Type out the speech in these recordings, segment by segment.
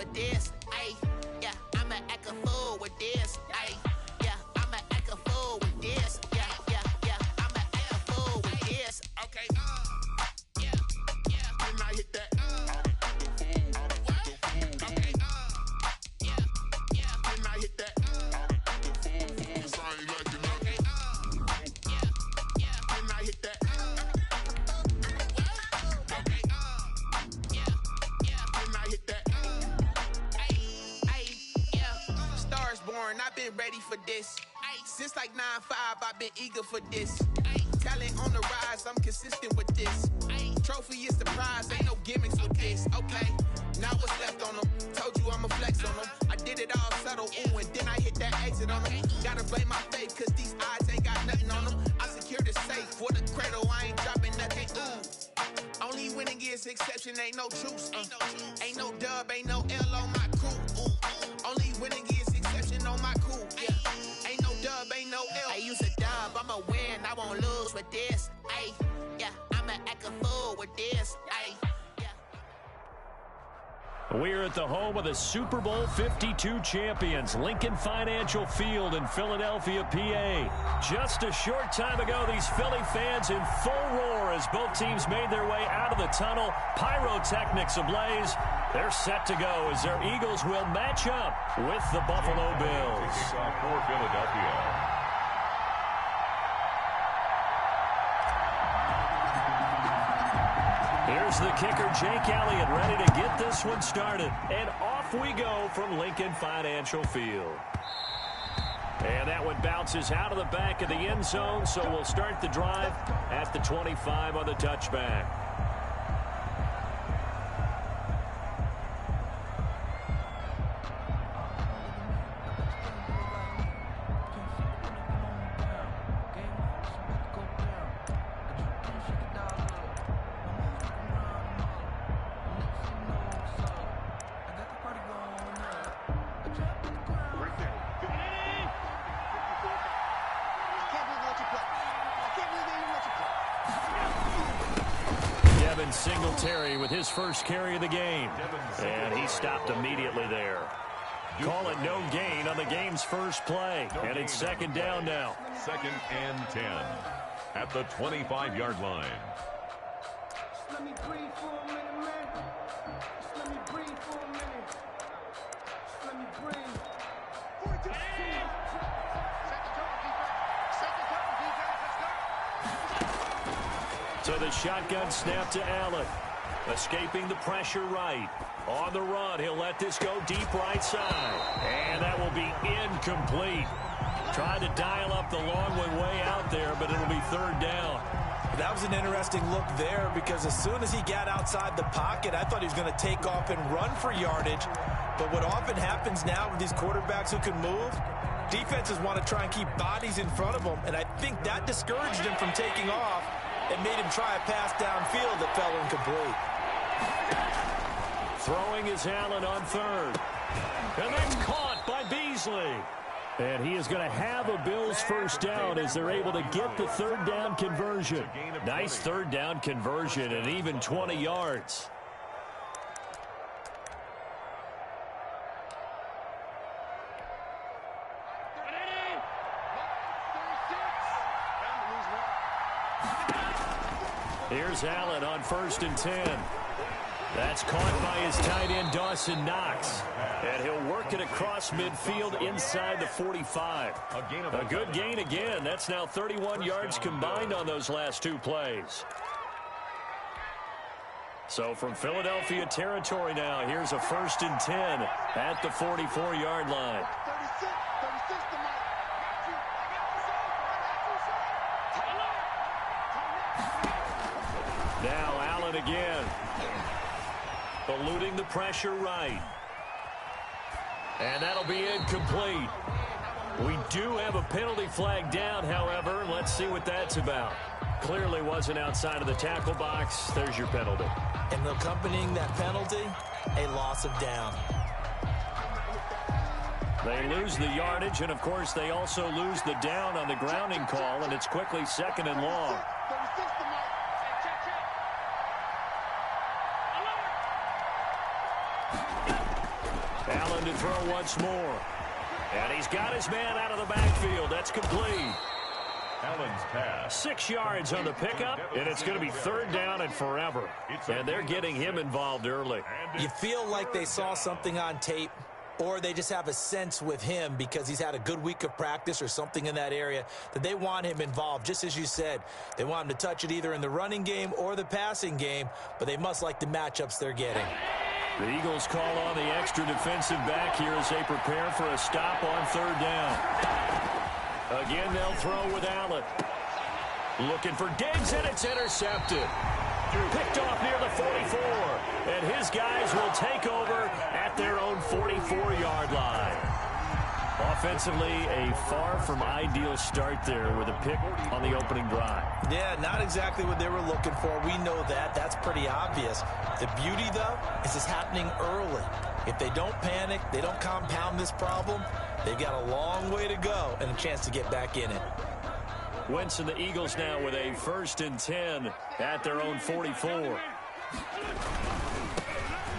with this. Ay, yeah, I'ma act a fool with this. Ay, yeah, I'ma act a fool with this. Yeah, yeah, yeah, I'ma act a fool with this. Okay, yeah, yeah. When I hit that, okay, yeah, yeah. When I hit that, I've been ready for this. Since like 9-5, I've been eager for this. Talent on the rise, I'm consistent with this. Trophy is the prize, ain't no gimmicks with this. Okay, now what's left on them? Told you I'ma flex on them. I did it all subtle, ooh, and then I hit that exit on them. Gotta blame my faith, cause these odds ain't got nothing on them. I secured the safe for the cradle, I ain't dropping nothing, ooh. Only winning is exception, ain't no truce. Ain't no dub, ain't no L on my crew. Only winning is exception on my crew. Yeah. Ain't no dub, ain't no L. I use a dub, I'ma win, I won't lose with this. Ay, yeah, I'ma act a fool with this. Ay, yeah. We're at the home of the Super Bowl 52 champions, Lincoln Financial Field in Philadelphia, PA. Just a short time ago, these Philly fans in full roar as both teams made their way out of the tunnel. Pyrotechnics ablaze. They're set to go as their Eagles will match up with the Buffalo Bills. Kickoff for Philadelphia. Here's the kicker, Jake Elliott, ready to get this one started. And off we go from Lincoln Financial Field. And that one bounces out of the back of the end zone, so we'll start the drive at the 25 on the touchback. Singletary with his first carry of the game. And he stopped immediately there. Call it no gain on the game's first play. And it's second down now. 2nd and 10 at the 25-yard line. Let me breathe for a minute, man. Let me breathe for a minute. Let me breathe. So the shotgun snap to Allen. Escaping the pressure right. On the run, he'll let this go deep right side. And that will be incomplete. Tried to dial up the long one way out there, but it'll be third down. That was an interesting look there because as soon as he got outside the pocket, I thought he was going to take off and run for yardage. But what often happens now with these quarterbacks who can move, defenses want to try and keep bodies in front of them, and I think that discouraged him from taking off and made him try a pass downfield that fell incomplete. Throwing is Allen on third. And then caught by Beasley. And he is going to have a Bills first down as they're able to get the third down conversion. Nice third down conversion and even 20 yards. Here's Allen on 1st and 10. That's caught by his tight end, Dawson Knox. And he'll work it across midfield inside the 45. A good gain again. That's now 31 yards combined on those last two plays. So from Philadelphia territory now, here's a 1st and 10 at the 44-yard line. Now Allen again. Eluding the pressure right. And that'll be incomplete. We do have a penalty flag down, however. Let's see what that's about. Clearly wasn't outside of the tackle box. There's your penalty. And accompanying that penalty, a loss of down. They lose the yardage, and of course they also lose the down on the grounding call, and it's quickly 2nd and long. Allen to throw once more. And he's got his man out of the backfield. That's complete. Allen's pass. 6 yards on the pickup, and it's going to be 3rd down and forever. And they're getting him involved early. You feel like they saw something on tape, or they just have a sense with him because he's had a good week of practice or something in that area that they want him involved. Just as you said, they want him to touch it either in the running game or the passing game, but they must like the matchups they're getting. The Eagles call on the extra defensive back here as they prepare for a stop on 3rd down. Again, they'll throw with Allen. Looking for Diggs, and it's intercepted. Picked off near the 44. And his guys will take over at their own 44-yard line. Offensively, a far from ideal start there with a pick on the opening drive. Yeah, not exactly what they were looking for. We know that. That's pretty obvious. The beauty, though, is it's happening early. If they don't panic, they don't compound this problem, they've got a long way to go and a chance to get back in it. Wentz and the Eagles now with a 1st and 10 at their own 44.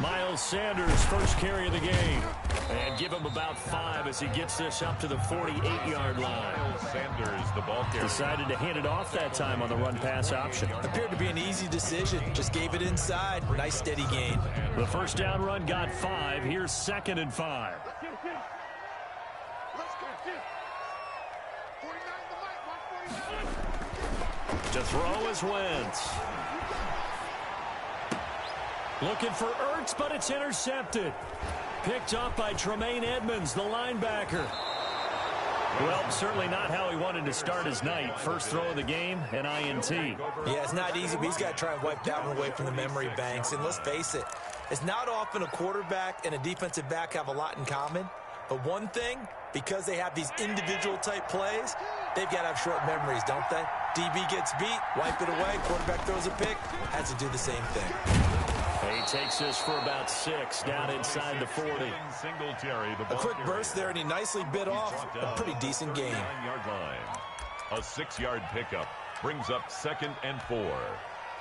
Miles Sanders, first carry of the game. And give him about 5 as he gets this up to the 48-yard line. Miles Sanders, the ball carrier. Decided to hand it off that time on the run-pass option. Appeared to be an easy decision. Just gave it inside. Nice steady gain. The 1st down run got 5. Here's 2nd and 5. To throw is Wentz. Looking for Ertz, but it's intercepted. Picked up by Tremaine Edmonds, the linebacker. Well, certainly not how he wanted to start his night. First throw of the game, an INT. Yeah, it's not easy, but he's got to try and wipe that one away from the memory banks. And let's face it, it's not often a quarterback and a defensive back have a lot in common. But one thing, because they have these individual type plays, they've got to have short memories, don't they? DB gets beat, wipe it away, quarterback throws a pick, has to do the same thing. He takes this for about 6 down inside the 40. A quick burst there, and he nicely bit off a pretty decent game. A 6-yard pickup brings up 2nd and 4.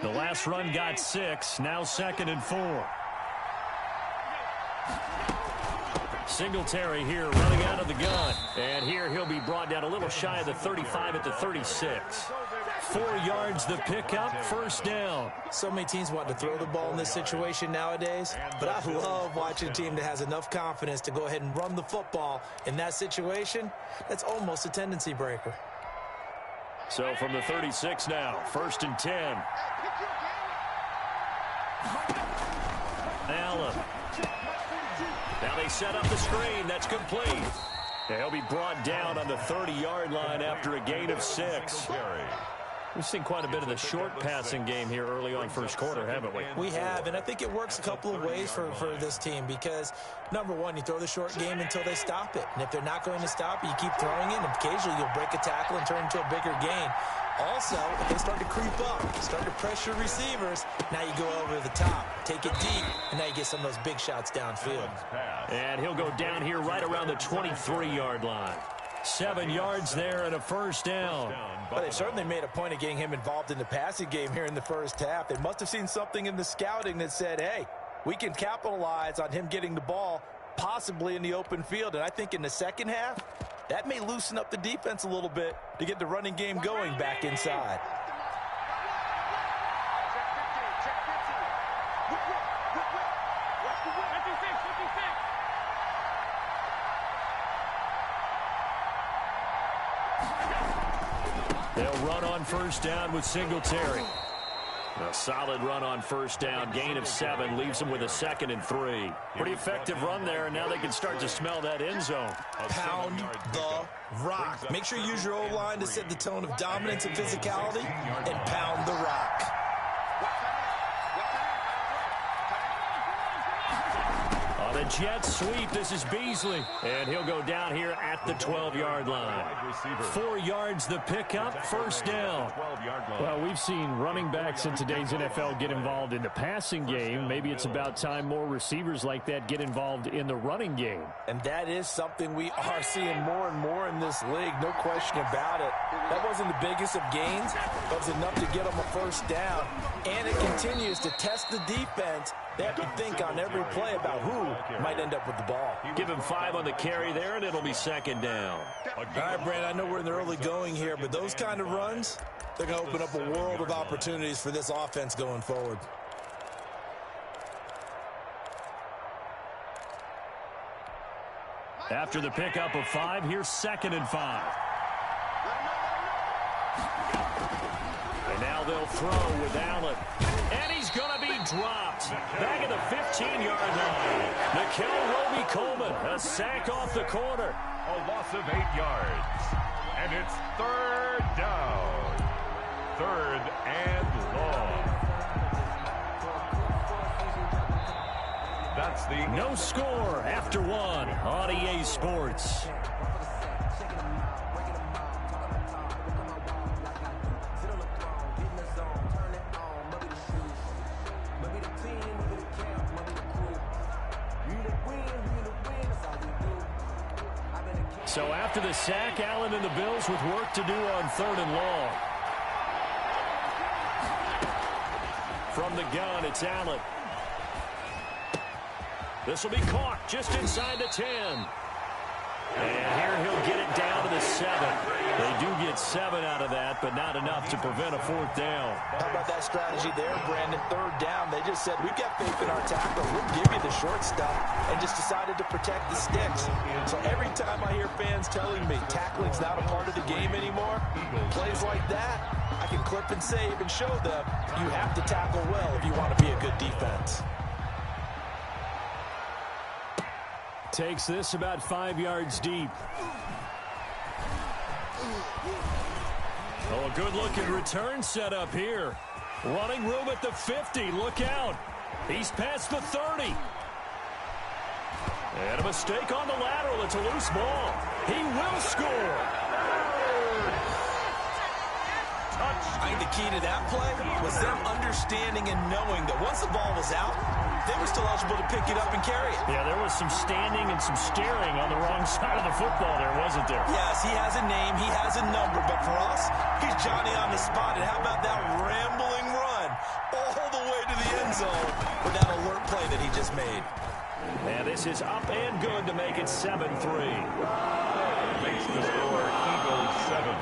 The last run got 6, now 2nd and 4. Singletary here running out of the gun. And here he'll be brought down a little shy of the 35 at the 36. 4 yards the pickup, 1st down. So many teams want to throw the ball in this situation nowadays, but I love watching a team that has enough confidence to go ahead and run the football. In that situation, that's almost a tendency breaker. So from the 36 now, 1st and 10. Allen. Now they set up the screen. That's complete. They'll be brought down on the 30-yard line after a gain of 6. We've seen quite a bit of the short passing game here early on 1st quarter, haven't we? We have, and I think it works a couple of ways for this team because, number one, you throw the short game until they stop it. And if they're not going to stop it, you keep throwing it, and occasionally you'll break a tackle and turn into a bigger gain. Also, if they start to creep up, start to pressure receivers, now you go over the top, take it deep, and now you get some of those big shots downfield. And he'll go down here right around the 23-yard line. 7 yards there and a 1st down. But they certainly made a point of getting him involved in the passing game here in the 1st half. They must have seen something in the scouting that said, hey, we can capitalize on him getting the ball possibly in the open field. And I think in the 2nd half, that may loosen up the defense a little bit to get the running game going back inside. They'll run on 1st down with Singletary. A solid run on 1st down. Gain of 7 leaves them with a 2nd and 3. Pretty effective run there, and now they can start to smell that end zone. Pound the rock. Make sure you use your O-line to set the tone of dominance and physicality, and pound the rock. On a jet sweep, this is Beasley. And he'll go down here at the 12-yard line. 4 yards the pickup, 1st down. Well, we've seen running backs in today's NFL get involved in the passing game. Maybe it's about time more receivers like that get involved in the running game. And that is something we are seeing more and more in this league, no question about it. That wasn't the biggest of gains, It was enough to get them a first down, and it continues to test the defense. They have to think on every play about who might end up with the ball. Give him 5 on the carry there, and it'll be second down. All right, Brand, I know we're in the early going here, but those kind of runs, they're going to open up a world of opportunities for this offense going forward. After the pickup of 5, here's 2nd and 5. And now they'll throw with Allen. And he's going to be dropped. Back at the 15-yard line. Nickel Roby-Coleman, a sack off the corner. A loss of 8 yards. And it's 3rd down. 3rd and long. That's the no score after 1 on EA Sports. So after the sack, Allen and the Bills with work to do on 3rd and long. From the gun, it's Allen. This will be caught just inside the 10. And here he'll get it down to the 7. They do get 7 out of that, but not enough to prevent a 4th down. How about that strategy there, Brandon? 3rd down, they just said, we've got faith in our tackle. We'll give you the short stuff, and just decided to protect the sticks. So every time I hear fans telling me tackling's not a part of the game anymore, plays like that, I can clip and save and show them you have to tackle well if you want to be a good defense. Takes this about 5 yards deep. Oh, a good-looking return set up here. Running room at the 50. Look out. He's past the 30. And a mistake on the lateral. It's a loose ball. He will score. I think the key to that play was them understanding and knowing that once the ball was out, they were still eligible to pick it up and carry it. Yeah, there was some standing and some staring on the wrong side of the football there, wasn't there? Yes, he has a name, he has a number, but for us, he's Johnny on the spot. And how about that rambling run all the way to the end zone with that alert play that he just made? And this is up and good to make it 7-3. makes the score Eagles 7,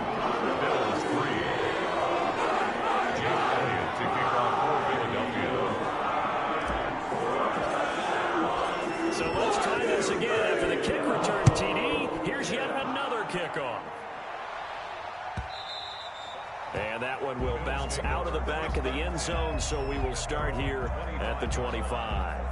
Bills 3. To kick off for Philadelphia. So let's try this again after the kick return, TD. Here's yet another kickoff. And that one will bounce out of the back of the end zone, so we will start here at the 25.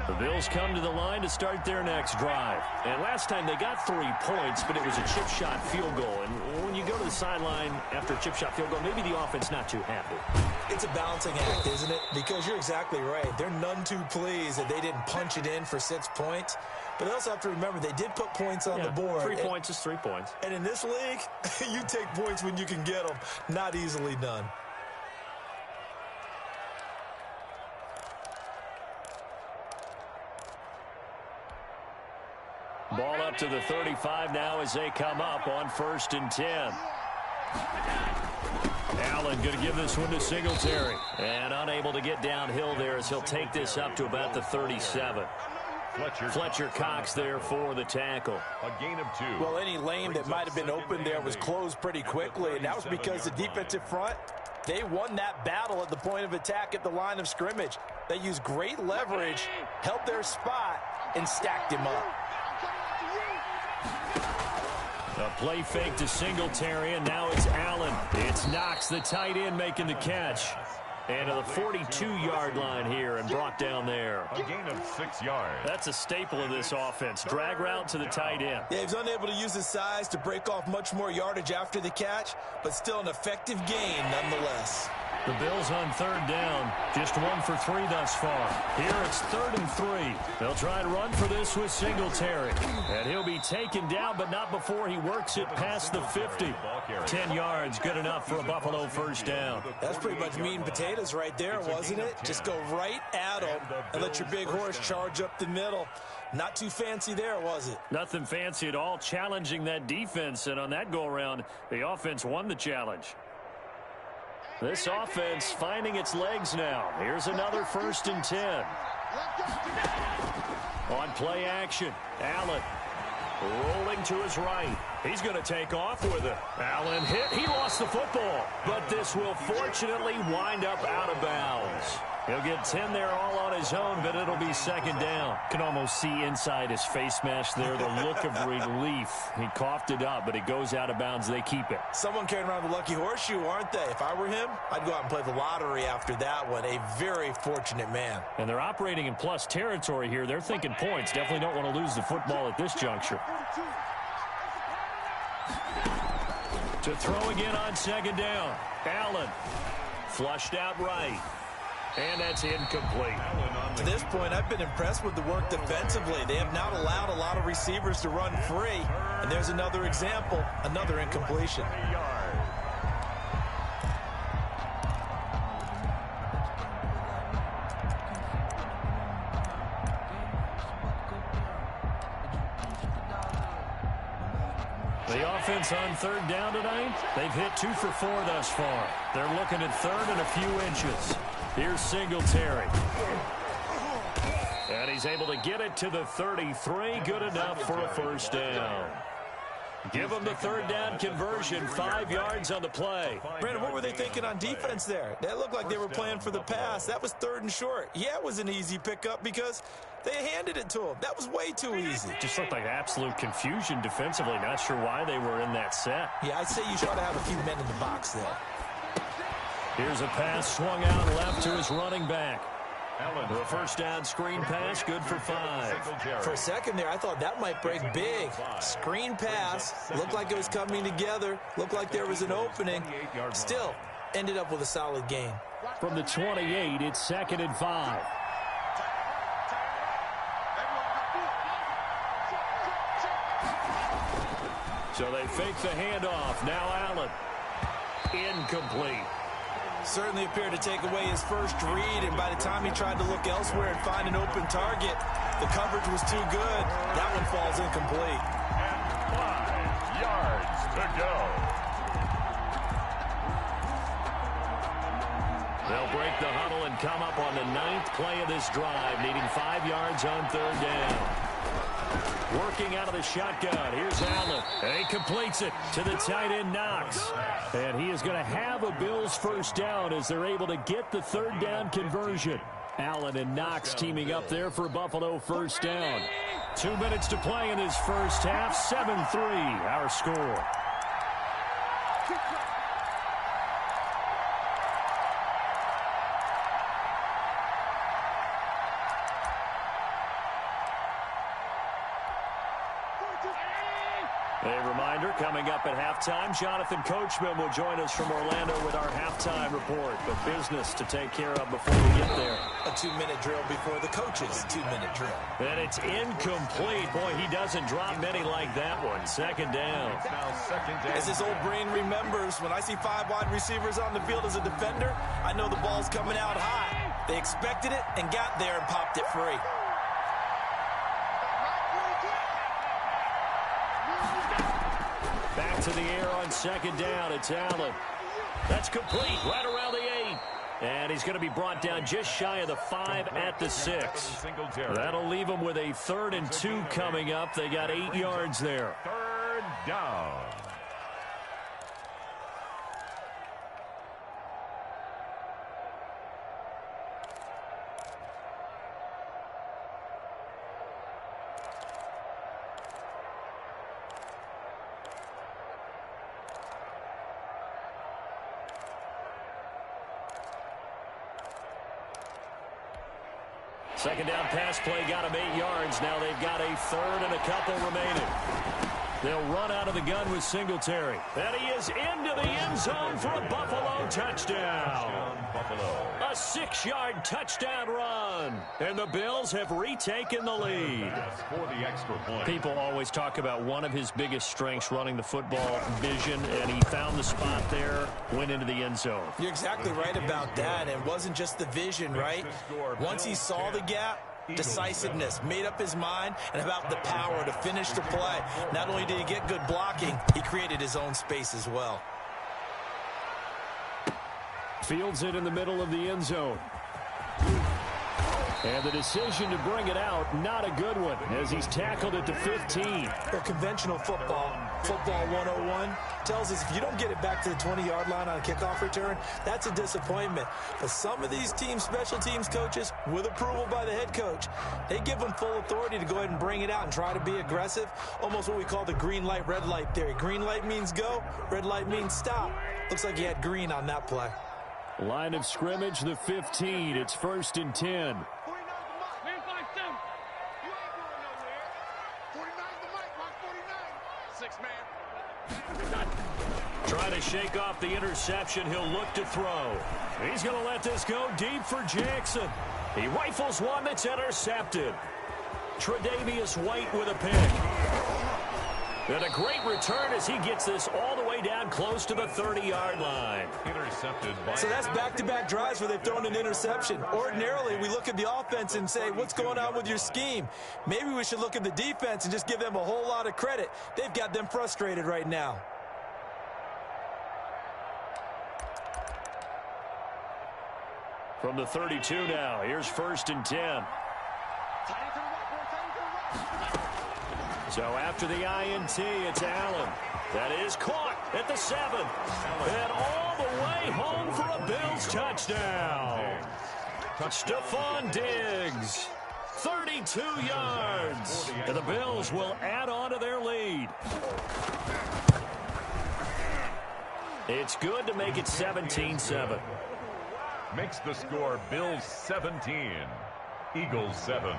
The Bills come to the line to start their next drive. And last time they got 3 points, but it was a chip shot field goal. And when you go to the sideline after a chip shot field goal, maybe the offense not too happy. It's a balancing act, isn't it? Because you're exactly right. They're none too pleased that they didn't punch it in for 6 points. But they also have to remember they did put points on the board. 3 points is 3 points. And in this league, you take points when you can get them. Not easily done. Ball up to the 35 now as they come up on 1st and 10. Allen going to give this one to Singletary. And unable to get downhill there as he'll take this up to about the 37. Fletcher Cox there for the tackle. A gain of 2. Well, any lane that might have been open there was closed pretty quickly, and that was because the defensive front, they won that battle at the point of attack at the line of scrimmage. They used great leverage, held their spot, and stacked him up. A play fake to Singletary, and now it's Allen. It's Knox, the tight end, making the catch. And to the 42-yard line here and brought down there. A gain of 6 yards. That's a staple of this offense. Drag route to the tight end. Yeah, he was unable to use his size to break off much more yardage after the catch, but still an effective gain nonetheless. The Bills on third down, just 1 for 3 thus far. Here it's 3rd and 3. They'll try and run for this with Singletary. And he'll be taken down, but not before he works it past the 50. 10 yards, good enough for a Buffalo first down. That's pretty much meat and potatoes right there, wasn't it? Just go right at him and let your big horse charge up the middle. Not too fancy there, was it? Nothing fancy at all, challenging that defense. And on that go-around, the offense won the challenge. This offense finding its legs now. Here's another 1st and 10. On play action, Allen rolling to his right. He's going to take off with it. Allen hit. He lost the football. But this will fortunately wind up out of bounds. He'll get 10 there all on his own, but it'll be 2nd down. Can almost see inside his face mask there the look of relief. He coughed it up, but it goes out of bounds. They keep it. Someone carrying around the lucky horseshoe, aren't they? If I were him, I'd go out and play the lottery after that one. A very fortunate man. And they're operating in plus territory here. They're thinking points. Definitely don't want to lose the football at this juncture. To throw again on 2nd down. Allen flushed out right. And that's incomplete. To this point, I've been impressed with the work defensively. They have not allowed a lot of receivers to run free. And there's another example, another incompletion. The offense on 3rd down tonight, they've hit 2 for 4 thus far. They're looking at 3rd and a few inches. Here's Singletary. And he's able to get it to the 33. Good enough for a first down. Give them the 3rd down conversion. 5 yards on the play. Brandon, what were they thinking on defense there? That looked like they were playing for the pass. That was 3rd and short. Yeah, it was an easy pickup because they handed it to him. That was way too easy. Just looked like absolute confusion defensively. Not sure why they were in that set. Yeah, I'd say you try to have a few men in the box there. Here's a pass swung out left to his running back. The 1st down screen pass, good for 5. For a second there, I thought that might break big. Screen pass, looked like it was coming together, looked like there was an opening. Still, ended up with a solid gain. From the 28, it's 2nd and 5. So they fake the handoff. Now Allen. Incomplete. Certainly appeared to take away his first read, and by the time he tried to look elsewhere and find an open target, the coverage was too good. That one falls incomplete. And 5 yards to go. They'll break the huddle and come up on the 9th play of this drive, needing 5 yards on 3rd down. Working out of the shotgun. Here's Allen. And he completes it to the tight end, Knox. And he is going to have a Bills first down as they're able to get the 3rd down conversion. Allen and Knox teaming up there for Buffalo first down. 2 minutes to play in this first half. 7-3 our score. A reminder, coming up at halftime, Jonathan Coachman will join us from Orlando with our halftime report. But business to take care of before we get there. A 2-minute drill before the coach's 2-minute drill. And it's incomplete. Boy, he doesn't drop many like that one. 2nd down. As his old brain remembers, when I see 5 wide receivers on the field as a defender, I know the ball's coming out high. They expected it and got there and popped it free. Back to the air on 2nd down. It's Allen. That's complete right around the 8. And he's going to be brought down just shy of the 5 at the 6. That'll leave him with a 3rd and 2 coming up. They got 8 yards there. 3rd down. Second down pass play got him 8 yards. Now they've got a 3rd and a couple remaining. They'll run out of the gun with Singletary. And he is into the end zone for a Buffalo touchdown. A 6-yard touchdown run. And the Bills have retaken the lead. For the extra point. People always talk about one of his biggest strengths, running the football, vision, and he found the spot there, went into the end zone. You're exactly right about that. It wasn't just the vision, right? Once he saw the gap, decisiveness, made up his mind, and about the power to finish the play. Not only did he get good blocking, he created his own space as well. Fields it in the middle of the end zone. And the decision to bring it out, not a good one, as he's tackled at the 15. Well, conventional football 101, tells us if you don't get it back to the 20-yard line on a kickoff return, that's a disappointment. But some of these special teams coaches, with approval by the head coach, they give them full authority to go ahead and bring it out and try to be aggressive, almost what we call the green light, red light theory. Green light means go, red light means stop. Looks like he had green on that play. Line of scrimmage, the 15. It's 1st and 10. Trying to shake off the interception. He'll look to throw. He's going to let this go deep for Jackson. He rifles one that's intercepted. Tre'Davious White with a pick. And a great return as he gets this all the way down close to the 30-yard line. Intercepted by... So that's back-to-back drives where they've thrown an interception. Ordinarily, we look at the offense and say, what's going on with your scheme? Maybe we should look at the defense and just give them a whole lot of credit. They've got them frustrated right now. From the 32 now, here's 1st and 10. So after the INT, it's Allen. That is caught at the 7. And all the way home for a Bills touchdown. Stephon Diggs, 32 yards. And the Bills will add on to their lead. It's good to make it 17-7. Makes the score Bills 17, Eagles 7.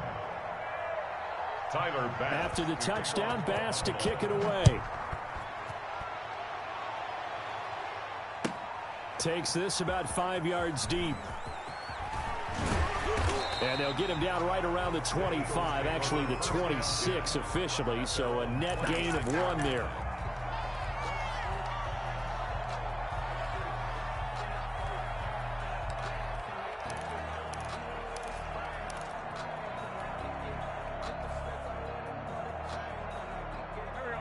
Tyler Bass. After the touchdown, Bass to kick it away. Takes this about 5 yards deep. And they'll get him down right around the 25, actually the 26 officially, so a net gain of 1 there.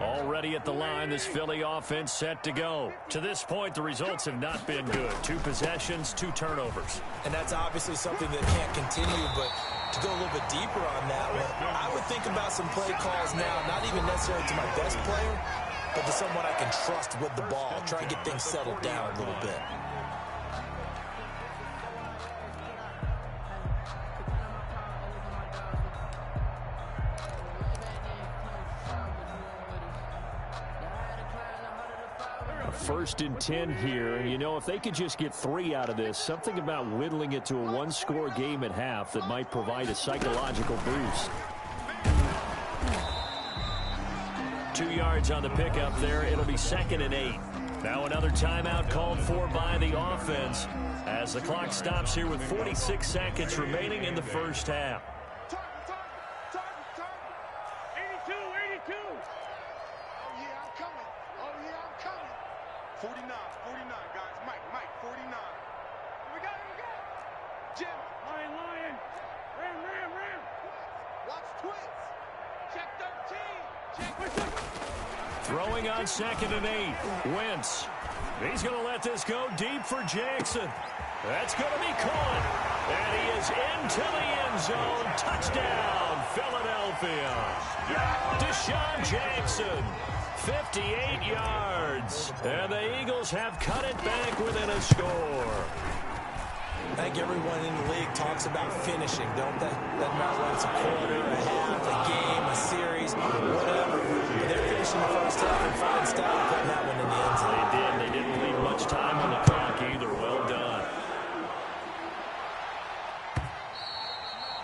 Already at the line, this Philly offense set to go. To this point, the results have not been good. 2 possessions, 2 turnovers. And that's obviously something that can't continue, but to go a little bit deeper on that one, I would think about some play calls now, not even necessarily to my best player, but to someone I can trust with the ball. Try and get things settled down a little bit. First and 10 here. You know, if they could just get 3 out of this, something about whittling it to a 1-score game at half that might provide a psychological boost. 2 yards on the pickup there. It'll be 2nd and 8. Now another timeout called for by the offense as the clock stops here with 46 seconds remaining in the first half. 49, guys. Mike, 49. Here we go. Jim. Lion. Ram. Watch twits. Check 13. Throwing on 2nd and 8. Wentz. He's going to let this go deep for Jackson. That's going to be caught. And he is into the end zone. Touchdown, Philadelphia. Deshaun Jackson. 58 yards. And the Eagles have cut it back within a score. I think everyone in the league talks about finishing, don't they? Doesn't matter whether it's a quarter, a half, a game, a series, whatever. But they're finishing the first half in fine style, putting that one in the end zone. They did. They didn't leave much time on the clock either. Well done.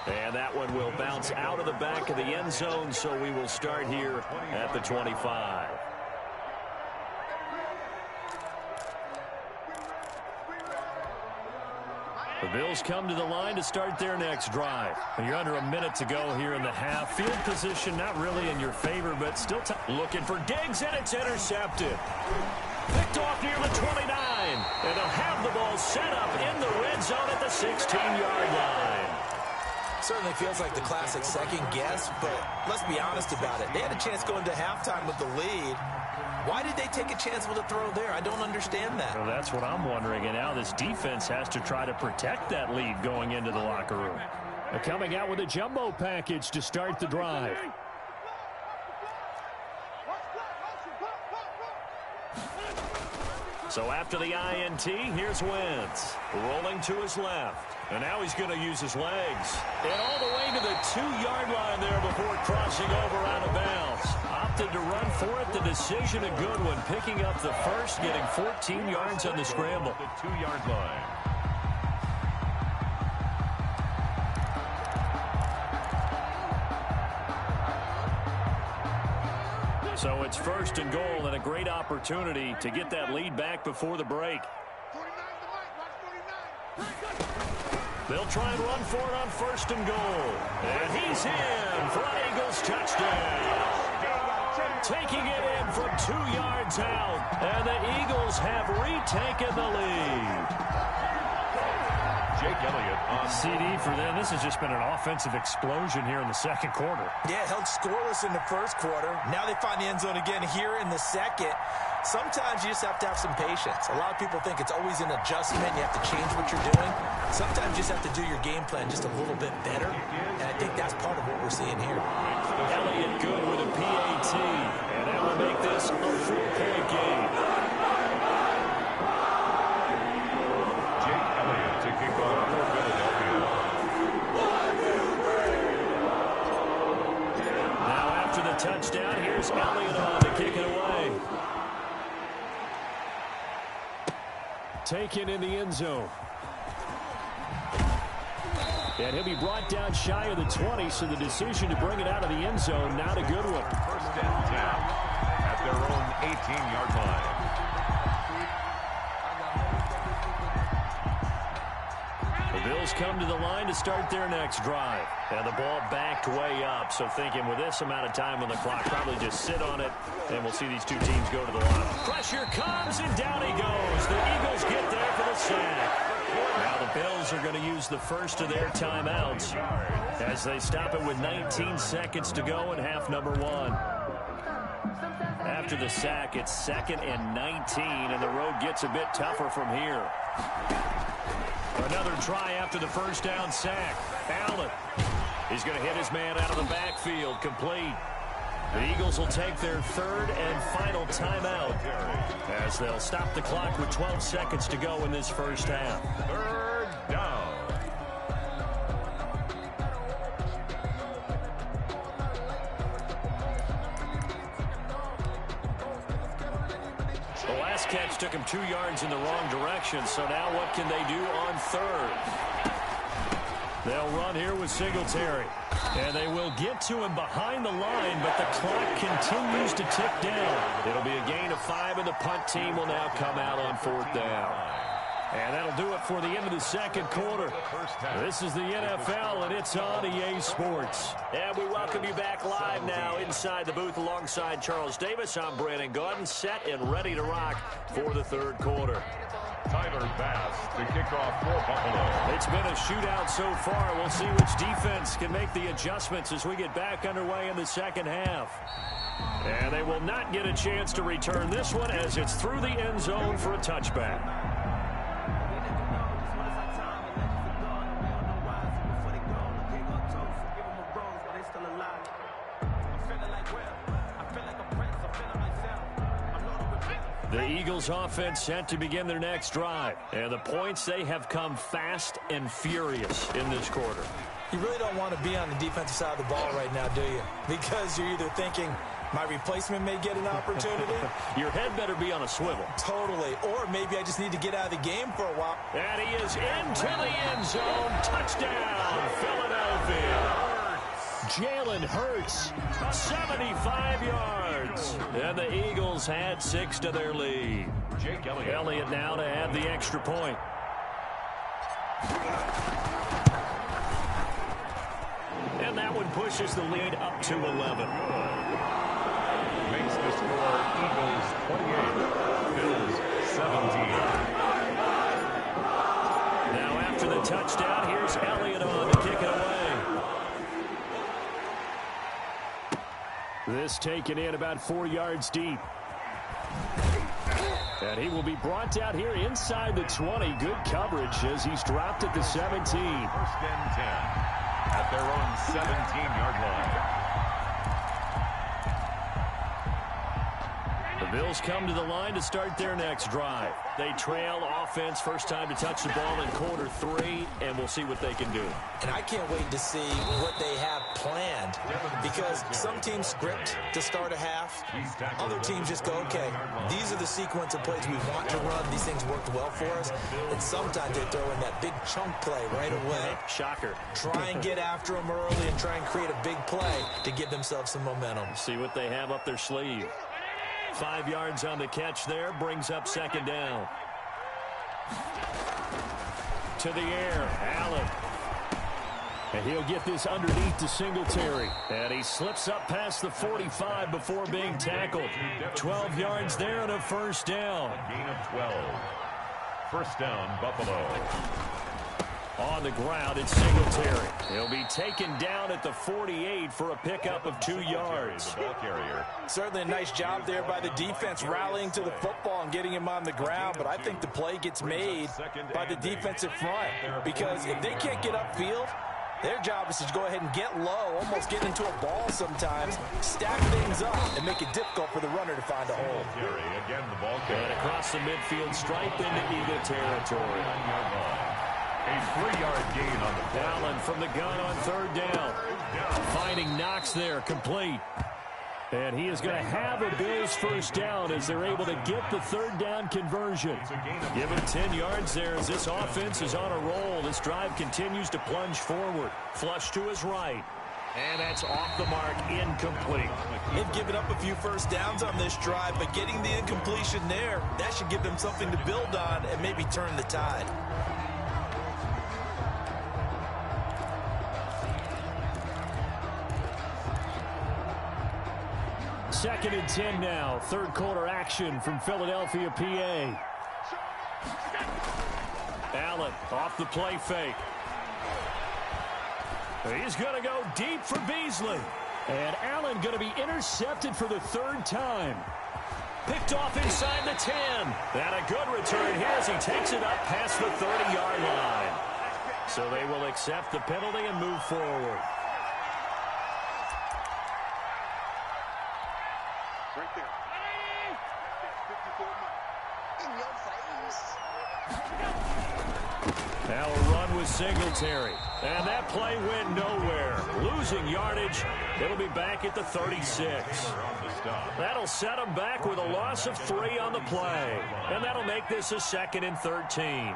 And that one will bounce out of the back of the the end zone, so we will start here at the 25. The Bills come to the line to start their next drive. And you're under a minute to go here in the half. Field position not really in your favor, but still looking for Diggs, and it's intercepted. Picked off near the 29. And they'll have the ball set up in the red zone at the 16-yard line. Certainly feels like the classic second guess, but let's be honest about it. They had a chance going to halftime with the lead. Why did they take a chance with a throw there? I don't understand that. Well, that's what I'm wondering. And now this defense has to try to protect that lead going into the locker room. They're coming out with a jumbo package to start the drive. So after the INT, here's Wentz. Rolling to his left. And now he's going to use his legs. And all the way to the 2-yard line there before crossing over out of bounds. Opted to run for it. The decision a good one. Picking up the first, getting 14 yards on the scramble. The 2-yard line. So it's first and goal, and a great opportunity to get that lead back before the break. They'll try and run for it on first and goal. And he's in for an Eagles touchdown. Taking it in from 2 yards out. And the Eagles have retaken the lead. Jake Elliott on CD for them. This has just been an offensive explosion here in the second quarter. Yeah, held scoreless in the first quarter. Now they find the end zone again here in the second. Sometimes you just have to have some patience. A lot of people think it's always an adjustment. You have to change what you're doing. Sometimes you just have to do your game plan just a little bit better. And I think that's part of what we're seeing here. Elliott good with a PAT. And that will make this a 4-point game. Jake Elliott to kick off for Philadelphia. Now after the touchdown, here's Elliott on to kick it away. Taken in the end zone. And he'll be brought down shy of the 20, so the decision to bring it out of the end zone, not a good one. First and 10 at their own 18-yard line. The Bills come to the line to start their next drive. And the ball backed way up, so thinking with this amount of time on the clock, probably just sit on it, and we'll see these two teams go to the line. Pressure comes, and down he goes. The Eagles get there for the sack. Now the Bills are going to use the first of their timeouts as they stop it with 19 seconds to go in half number 1. After the sack, it's 2nd and 19, and the road gets a bit tougher from here. Another try after the first down sack. Allen. He's going to hit his man out of the backfield. Complete. The Eagles will take their third and final timeout as they'll stop the clock with 12 seconds to go in this first half. Third down. The last catch took him 2 yards in the wrong direction, so now what can they do on third? They'll run here with Singletary. And they will get to him behind the line, but the clock continues to tick down. It'll be a gain of 5, and the punt team will now come out on 4th down. And that'll do it for the end of the second quarter. This is the NFL, and it's on EA Sports. And we welcome you back live now inside the booth alongside Charles Davis. I'm Brandon Gaudin, set and ready to rock for the third quarter. Tyler Bass to kick off for Buffalo. It's been a shootout so far. We'll see which defense can make the adjustments as we get back underway in the second half. And they will not get a chance to return this one as it's through the end zone for a touchback. The Eagles offense set to begin their next drive. And the points, they have come fast and furious in this quarter. You really don't want to be on the defensive side of the ball right now, do you? Because you're either thinking, my replacement may get an opportunity. Your head better be on a swivel. Totally. Or maybe I just need to get out of the game for a while. And he is into the end zone. Touchdown, Philadelphia. Jalen Hurts, 75 yards. And the Eagles had 6 to their lead. Jake Elliott now to add the extra point. And that one pushes the lead up to 11. Makes the score Eagles 28, Bills 17. Now after the touchdown, here's Elliott on to kick it away. This taken in about 4 yards deep. And he will be brought down here inside the 20. Good coverage as he's dropped at the 17. First and 10 at their own 17-yard line. The Bills come to the line to start their next drive. They trail offense, first time to touch the ball in quarter 3, and we'll see what they can do. And I can't wait to see what they have planned, because some teams script to start a half. Other teams just go, okay, these are the sequence of plays we want to run. These things worked well for us. And sometimes they throw in that big chunk play right away. Shocker. Try and get after them early and try and create a big play to give themselves some momentum. See what they have up their sleeve. 5 yards on the catch there, brings up second down. To the air, Allen. And he'll get this underneath to Singletary. And he slips up past the 45 before being tackled. 12 yards there and a first down. Gain of 12. First down, Buffalo. On the ground, it's Singletary. He'll be taken down at the 48 for a pickup of 2 yards. The ball carrier. Certainly a nice job there by the defense rallying to the football and getting him on the ground, but I think the play gets made by the defensive front, because if they can't get upfield, their job is to go ahead and get low, almost get into a ball sometimes, stack things up, and make it difficult for the runner to find a hole. Again, the ball carrier. And across the midfield stripe into Eagle territory. A 3-yard gain on the play. Allen from the gun on third down. Finding Knox there, complete. And he is going to have a Bills first down as they're able to get the third down conversion. Give him 10 yards there as this offense is on a roll. This drive continues to plunge forward. Flush to his right. And that's off the mark, incomplete. They've given up a few first downs on this drive, but getting the incompletion there, that should give them something to build on and maybe turn the tide. Second and 10 now. Third quarter action from Philadelphia, PA. Allen off the play fake. He's going to go deep for Beasley. And Allen going to be intercepted for the third time. Picked off inside the 10. And a good return here as he takes it up past the 30-yard line. So they will accept the penalty and move forward. Right there. 54 in your face. Now a run with Singletary. And that play went nowhere. Losing yardage. It'll be back at the 36. That'll set them back with a loss of 3 on the play. And that'll make this a 2nd and 13.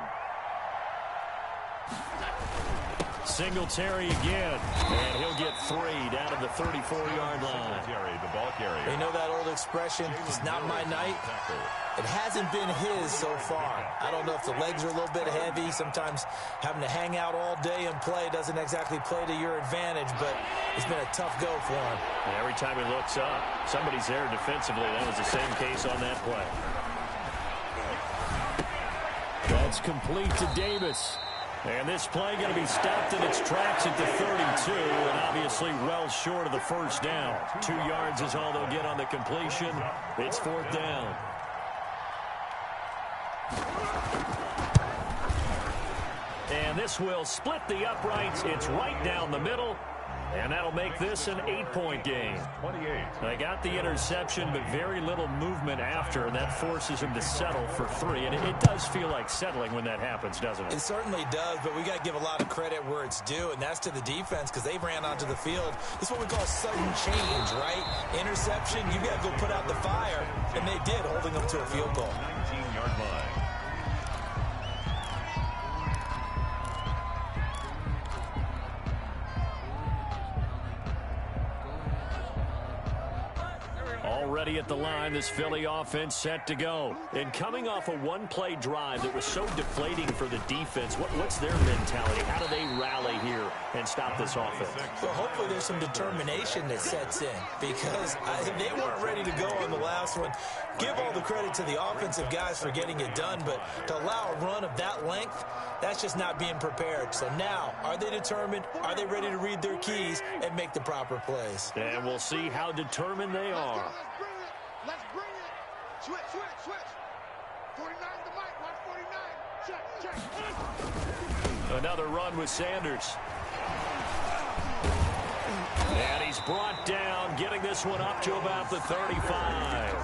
Singletary again. And he'll get 3 down at the 34-yard line. The ball carrier. You know that old expression, it's not my night? It hasn't been his so far. I don't know if the legs are a little bit heavy. Sometimes having to hang out all day and play doesn't exactly play to your advantage, but it's been a tough go for him. And every time he looks up, somebody's there defensively. That was the same case on that play. That's complete to Davis. And this play going to be stopped in its tracks at the 32, and obviously well short of the first down. 2 yards is all they'll get on the completion. It's 4th down. And this will split the uprights. It's right down the middle. And that'll make this an 8-point game. 28. They got the interception, but very little movement after, and that forces him to settle for 3. And it does feel like settling when that happens, doesn't it? It certainly does, but we got to give a lot of credit where it's due, and that's to the defense, because they ran onto the field. This is what we call sudden change, right? Interception, you got to go put out the fire, and they did, holding them to a field goal. 19-yard line. ready at the line. This Philly offense set to go. And coming off a one-play drive that was so deflating for the defense, what's their mentality? How do they rally here and stop this offense? Well, hopefully there's some determination that sets in because they weren't ready to go on the last one. Give all the credit to the offensive guys for getting it done, but to allow a run of that length, that's just not being prepared. So now, are they determined? Are they ready to read their keys and make the proper plays? And we'll see how determined they are. Let's bring it. Switch. 49 the mic. Watch 49. Check. Another run with Sanders. And he's brought down, getting this one up to about the 35.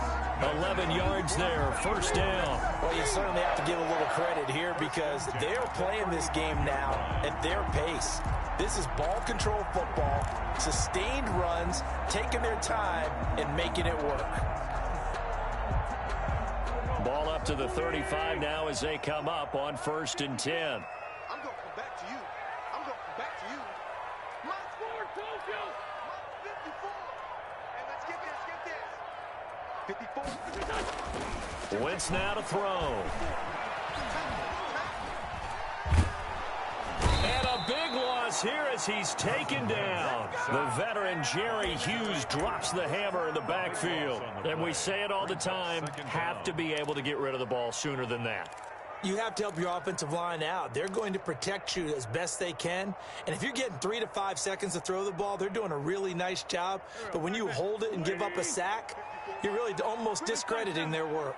11 yards there, first down. Well, you certainly have to give a little credit here because they're playing this game now at their pace. This is ball control football, sustained runs, taking their time, and making it work. Ball up to the 35 now as they come up on 1st and 10. I'm going to come back to you. My score told you. 54. And let's get this. 54. Wentz now to throw. And a big loss here as he's taken down. The veteran Jerry Hughes drops the hammer in the backfield. And we say it all the time, have to be able to get rid of the ball sooner than that. You have to help your offensive line out. They're going to protect you as best they can. And if you're getting 3 to 5 seconds to throw the ball, they're doing a really nice job. But when you hold it and give up a sack, you're really almost discrediting their work.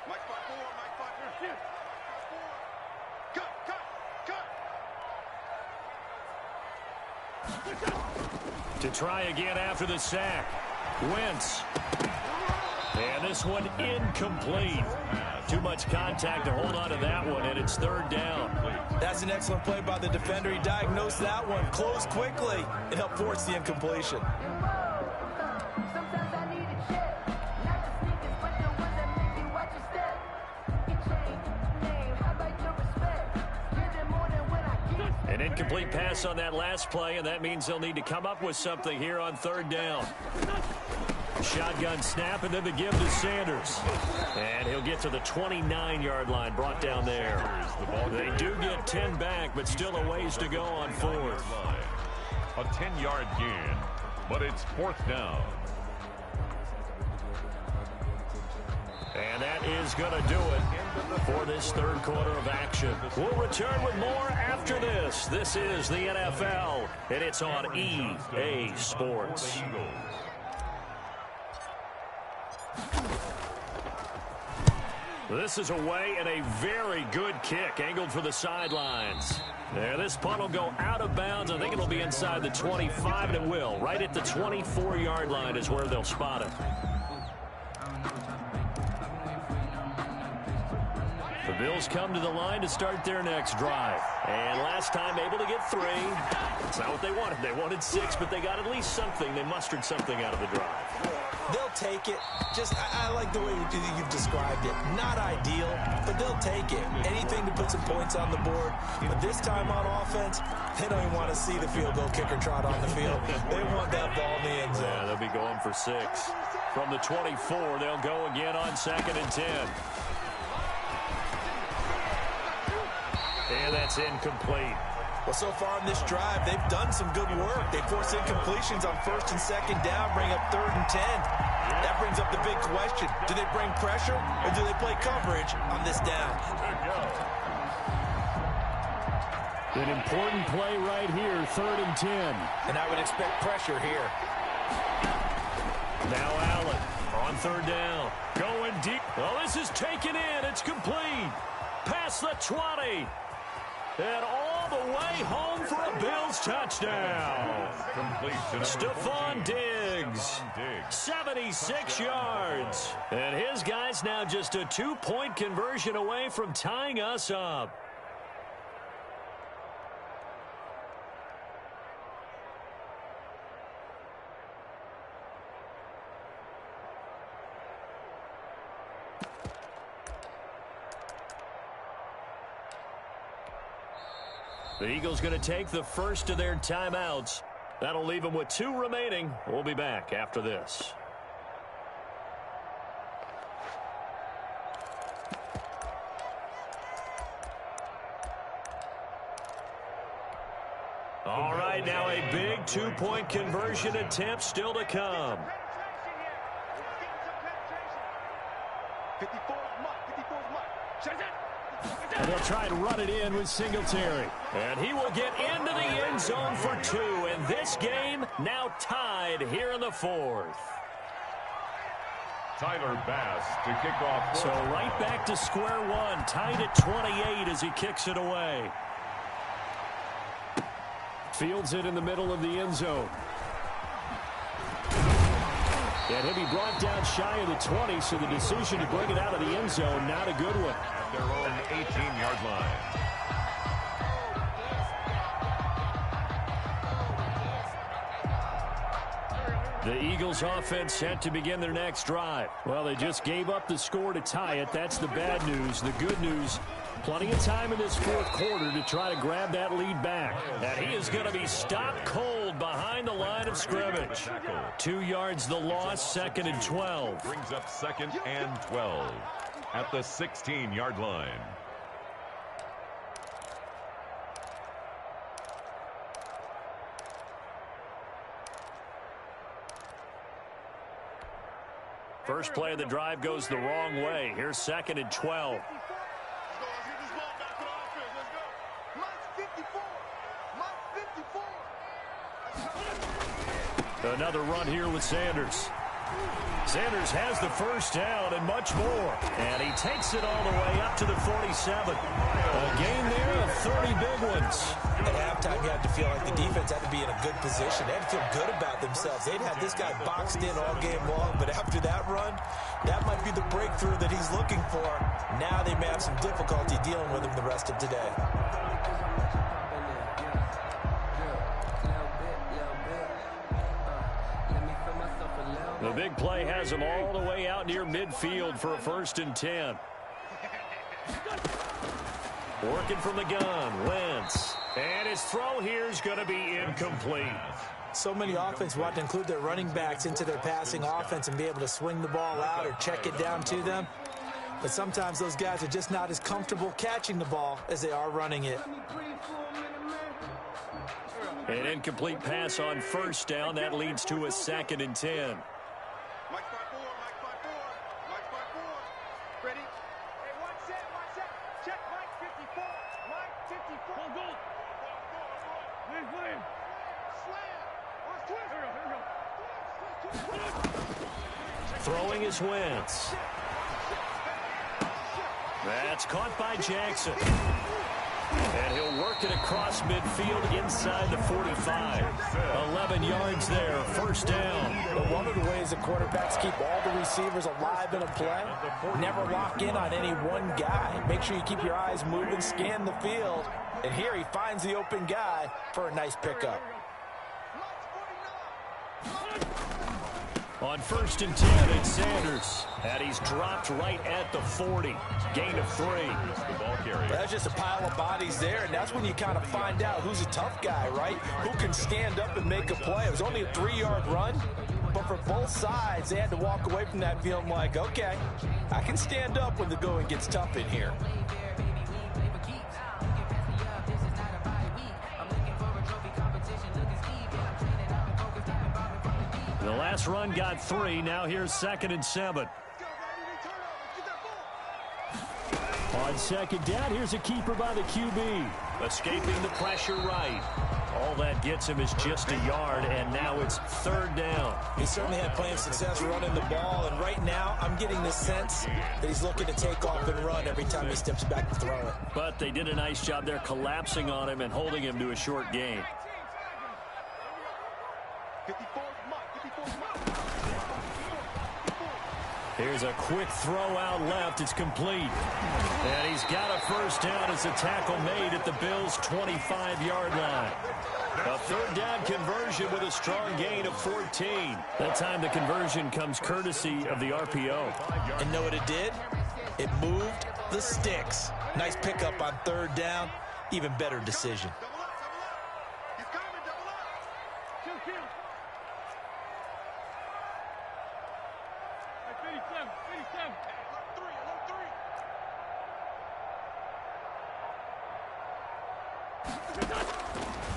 Mike 5-4. Cut. To try again after the sack. Wentz. And this one incomplete. Too much contact to hold on to that one, and it's 3rd down. That's an excellent play by the defender. He diagnosed that one, closed quickly, and helped force the incompletion. An incomplete pass on that last play, and that means they'll need to come up with something here on 3rd down. Shotgun snap, and then the give to Sanders. And he'll get to the 29-yard line, brought down there. They do get 10 back, but still a ways to go on 4th. A 10-yard gain, but it's 4th down. And that is going to do it for this 3rd quarter of action. We'll return with more after this. This is the NFL, and it's on EA Sports. This is away and a very good kick, angled for the sidelines. There, this punt will go out of bounds. I think it'll be inside the 25, and it will. Right at the 24-yard line is where they'll spot it. The Bills come to the line to start their next drive. And last time able to get 3. It's not what they wanted. They wanted 6, but they got at least something. They mustered something out of the drive. They'll take it. I like the way you've described it. Not ideal, but they'll take it. Anything to put some points on the board. But this time on offense, they don't even want to see the field goal kicker trot on the field. They want that ball in the end zone. Yeah, they'll be going for 6. From the 24, they'll go again on 2nd and 10. And that's incomplete. Well, so far in this drive, they've done some good work. They force incompletions on 1st and 2nd down, bring up 3rd and 10. That brings up the big question. Do they bring pressure or do they play coverage on this down? An important play right here, 3rd and 10. And I would expect pressure here. Now Allen on 3rd down. Going deep. Well, this is taken in. It's complete. Past the 20. And all the way home for a Bills touchdown. Stephon Diggs, 76 yards. And his guys now just a 2-point conversion away from tying us up. The Eagles going to take the first of their timeouts. That'll leave them with 2 remaining. We'll be back after this. All right, now a big two-point conversion attempt still to come. 54's Mike. 54's Mike. And they'll try and run it in with Singletary. And he will get into the end zone for 2. And this game now tied here in the 4th. Tyler Bass to kick off. So right back to square one, tied at 28 as he kicks it away. Fields it in the middle of the end zone. And he'll be brought down shy of the 20, so the decision to bring it out of the end zone, not a good one. At their own 18-yard line. The Eagles offense set to begin their next drive. Well, they just gave up the score to tie it. That's the bad news. The good news, plenty of time in this 4th quarter to try to grab that lead back. And he is going to be stopped cold behind the line of scrimmage. 2 yards the loss, 2nd and 12. Brings up 2nd and 12 at the 16-yard line. First play of the drive goes the wrong way. Here's 2nd and 12. Another run here with Sanders. Sanders has the first down and much more. And he takes it all the way up to the 47. A gain there of 30 big ones. At halftime, you had to feel like the defense had to be in a good position. They had to feel good about themselves. They'd had this guy boxed in all game long, but after that run, that might be the breakthrough that he's looking for. Now they may have some difficulty dealing with him the rest of today. The big play has him all the way out near midfield for a 1st and 10. Working from the gun, Wentz. And his throw here is going to be incomplete. So many offenses want to include their running backs into their passing offense and be able to swing the ball out or check it down to them. But sometimes those guys are just not as comfortable catching the ball as they are running it. An incomplete pass on 1st down. That leads to a 2nd and 10. Mike's by 4. Mike's by 4. Mike's by 4. Ready? Hey, one set. Check Mike 54. Mike 54. Go, go. Slam. Twist. Throwing is Wentz. That's caught by Jackson. And he'll work it across midfield inside the 45. 11 yards there, 1st down. But one of the ways the quarterbacks keep all the receivers alive in a play, never lock in on any one guy. Make sure you keep your eyes moving, scan the field. And here he finds the open guy for a nice pickup. On 1st and 10, it's Sanders. And he's dropped right at the 40. Gain of 3. The ball carrier. That's just a pile of bodies there, and that's when you kind of find out who's a tough guy, right? Who can stand up and make a play. It was only a 3-yard run, but for both sides, they had to walk away from that feeling like, okay, I can stand up when the going gets tough in here. The last run got 3. Now here's 2nd and 7. On 2nd down, here's a keeper by the QB. Escaping the pressure right. All that gets him is just a yard, and now it's 3rd down. He certainly had plenty of success running the ball, and right now I'm getting the sense that he's looking to take off and run every time he steps back to throw it. But they did a nice job there collapsing on him and holding him to a short gain. 54's Mike. 54's Mike. Here's a quick throw out left. It's complete. And he's got a 1st down as a tackle made at the Bills' 25-yard line. A 3rd down conversion with a strong gain of 14. That time the conversion comes courtesy of the RPO. And know what it did? It moved the sticks. Nice pickup on 3rd down. Even better decision. He's coming. Double up. Kill. 57. 57. Alert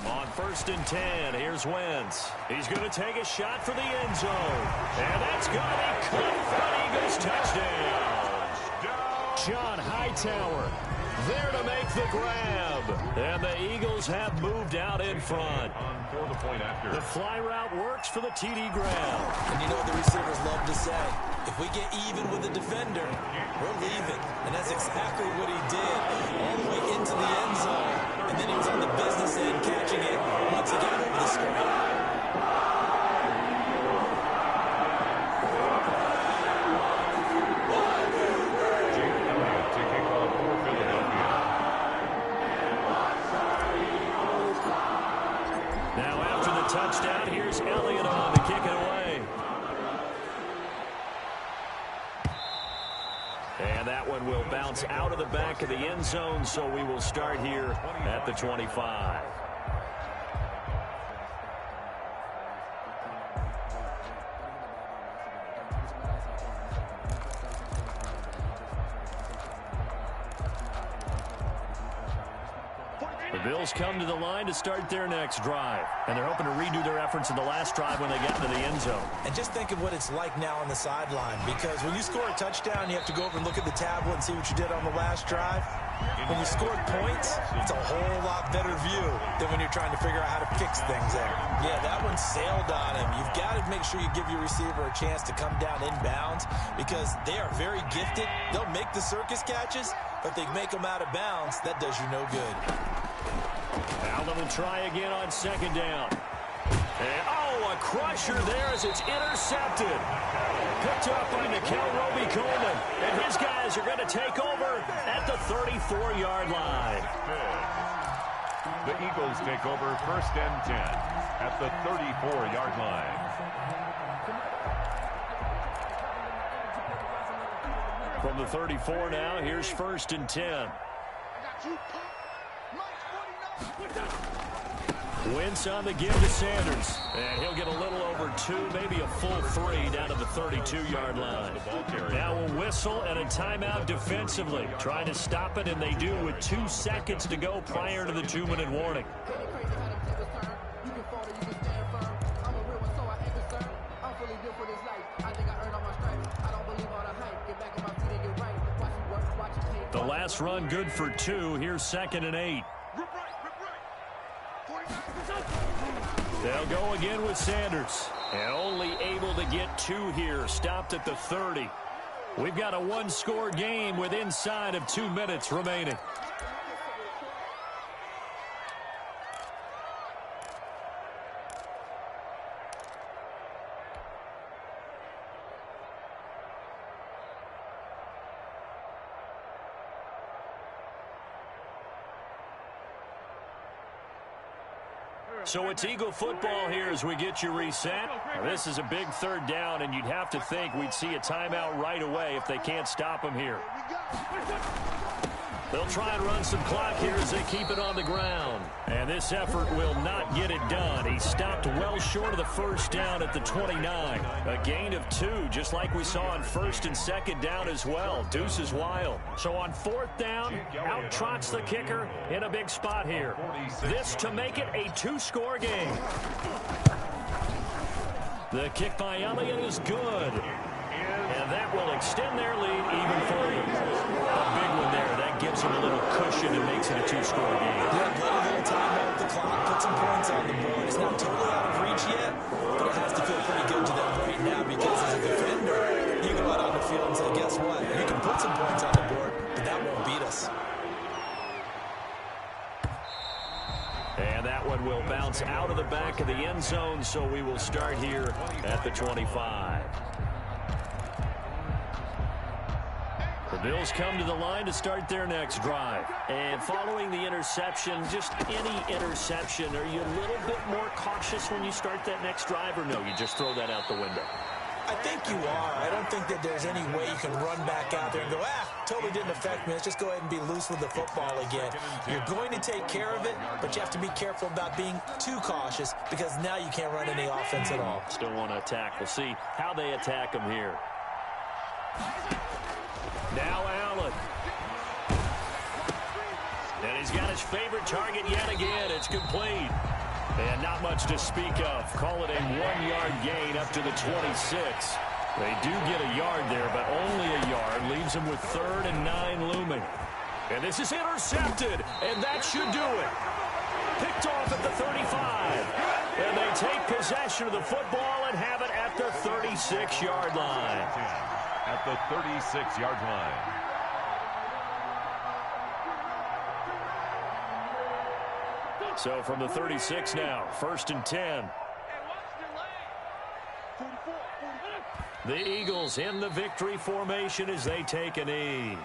3. On 1st and 10. Here's Wentz. He's going to take a shot for the end zone. And that's going to be caught for an Eagles touchdown. John Hightower there to make the grab. And the Eagles have moved out in front. The fly route works for the TD grab. And you know what the receivers love to say? If we get even with the defender, we're leaving. And that's exactly what he did. All the way into the end zone. And then he was on the business end catching it once he got over the screen. Touchdown. Here's Elliott on to kick it away. And that one will bounce out of the back of the end zone, so we will start here at the 25. Bills come to the line to start their next drive. And they're hoping to redo their efforts in the last drive when they got into the end zone. And just think of what it's like now on the sideline. Because when you score a touchdown, you have to go over and look at the tablet and see what you did on the last drive. When you scored points, it's a whole lot better view than when you're trying to figure out how to fix things there. Yeah, that one sailed on him. You've got to make sure you give your receiver a chance to come down inbounds because they are very gifted. They'll make the circus catches, but they make them out of bounds. That does you no good. Allen will try again on 2nd down. And, a crusher there as it's intercepted. Picked up by Nikel Roby-Coleman. And his guys are going to take over at the 34-yard line. The Eagles take over 1st and 10 at the 34-yard line. From the 34 now, here's 1st and 10. Wentz on the give to Sanders. And he'll get a little over 2, maybe a full 3 down to the 32-yard line. Now a whistle and a timeout defensively. Trying to stop it, and they do with 2 seconds to go prior to the 2-minute warning. The last run good for 2. Here's 2nd and 8. They'll go again with Sanders. And only able to get 2 here. Stopped at the 30. We've got a 1-score game with inside of 2 minutes remaining. So it's Eagle football here as we get you reset. Now, this is a big 3rd down, and you'd have to think we'd see a timeout right away if they can't stop them here. They'll try and run some clock here as they keep it on the ground. And this effort will not get it done. He stopped well short of the 1st down at the 29. A gain of 2, just like we saw on 1st and 2nd down as well. Deuce is wild. So on 4th down, out trots the kicker in a big spot here. This to make it a 2-score game. The kick by Elliott is good. And that will extend their lead even further. A big one there. That gives them a little cushion and makes it a 2-score game. Yeah, let a little time off the clock, put some points on the board. It's not totally out of reach yet, but it has to feel pretty good to them right now because as a defender, you go out on the field and say, guess what? You can put some points on the board, but that won't beat us. And that one will bounce out of the back of the end zone, so we will start here at the 25. The Bills come to the line to start their next drive. And following the interception, just any interception, are you a little bit more cautious when you start that next drive, or no, you just throw that out the window? I think you are. I don't think that there's any way you can run back out there and go, totally didn't affect me. Let's just go ahead and be loose with the football again. You're going to take care of it, but you have to be careful about being too cautious because now you can't run any offense at all. Still want to attack. We'll see how they attack them here. Now Allen. And he's got his favorite target yet again. It's complete. And not much to speak of. Call it a 1-yard gain up to the 26. They do get a yard there, but only a yard. Leaves them with 3rd and 9 looming. And this is intercepted, and that should do it. Picked off at the 35. And they take possession of the football and have it at the 36-yard line. At the 36-yard line. So from the 36 now, 1st and 10. The Eagles in the victory formation as they take a knee.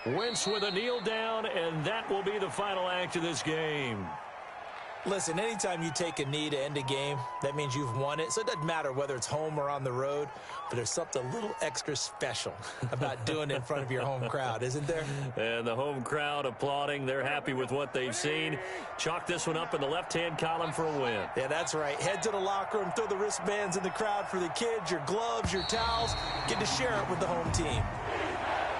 Wentz with a kneel down, and that will be the final act of this game. Listen, anytime you take a knee to end a game, that means you've won it. So it doesn't matter whether it's home or on the road, but there's something a little extra special about doing it in front of your home crowd, isn't there? And the home crowd applauding. They're happy with what they've seen. Chalk this one up in the left-hand column for a win. Yeah, that's right. Head to the locker room, throw the wristbands in the crowd for the kids, your gloves, your towels. Get to share it with the home team.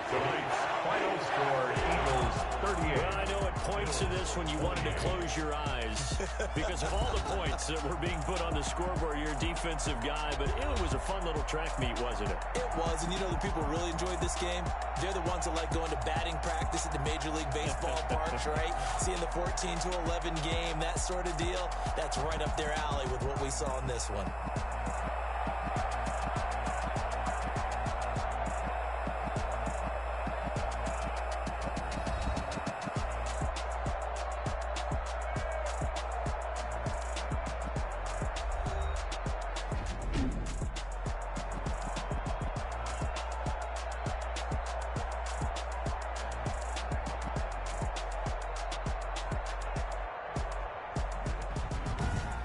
Tonight's final score, Eagles 38. Well, I know it points to this when you wanted to close your eyes because of all the points that were being put on the scoreboard. You're a defensive guy, but it was a fun little track meet, wasn't it? It was, and you know the people really enjoyed this game? They're the ones that like going to batting practice at the Major League Baseball parks, right? Seeing the 14-11 game, that sort of deal. That's right up their alley with what we saw in this one.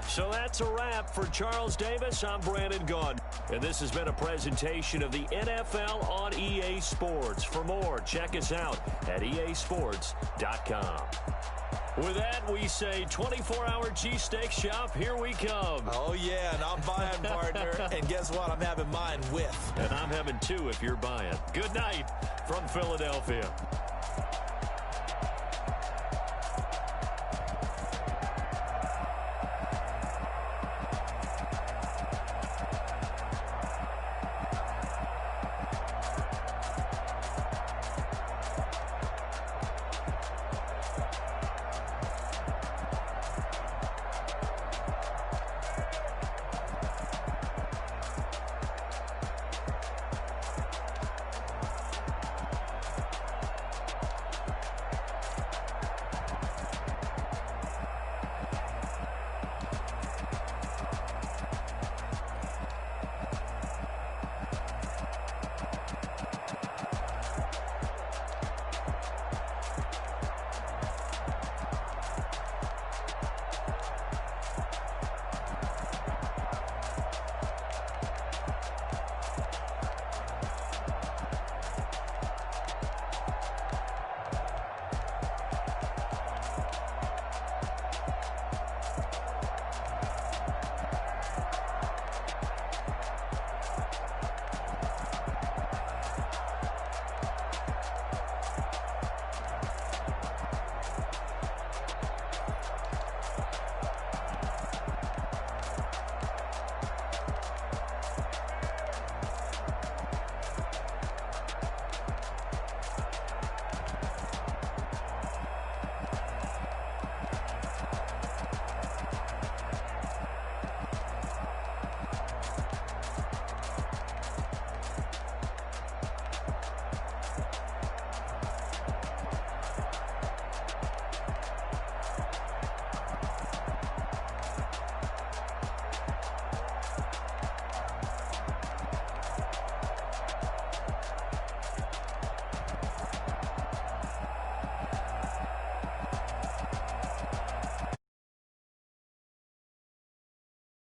So that's a wrap for Charles Davis. I'm Brandon Gaudin. And this has been a presentation of the NFL on EA Sports. For more, check us out at easports.com. With that, we say 24-hour cheesesteak shop, here we come. Oh, yeah, and I'm buying, partner. And guess what? I'm having mine with. And I'm having 2 if you're buying. Good night from Philadelphia.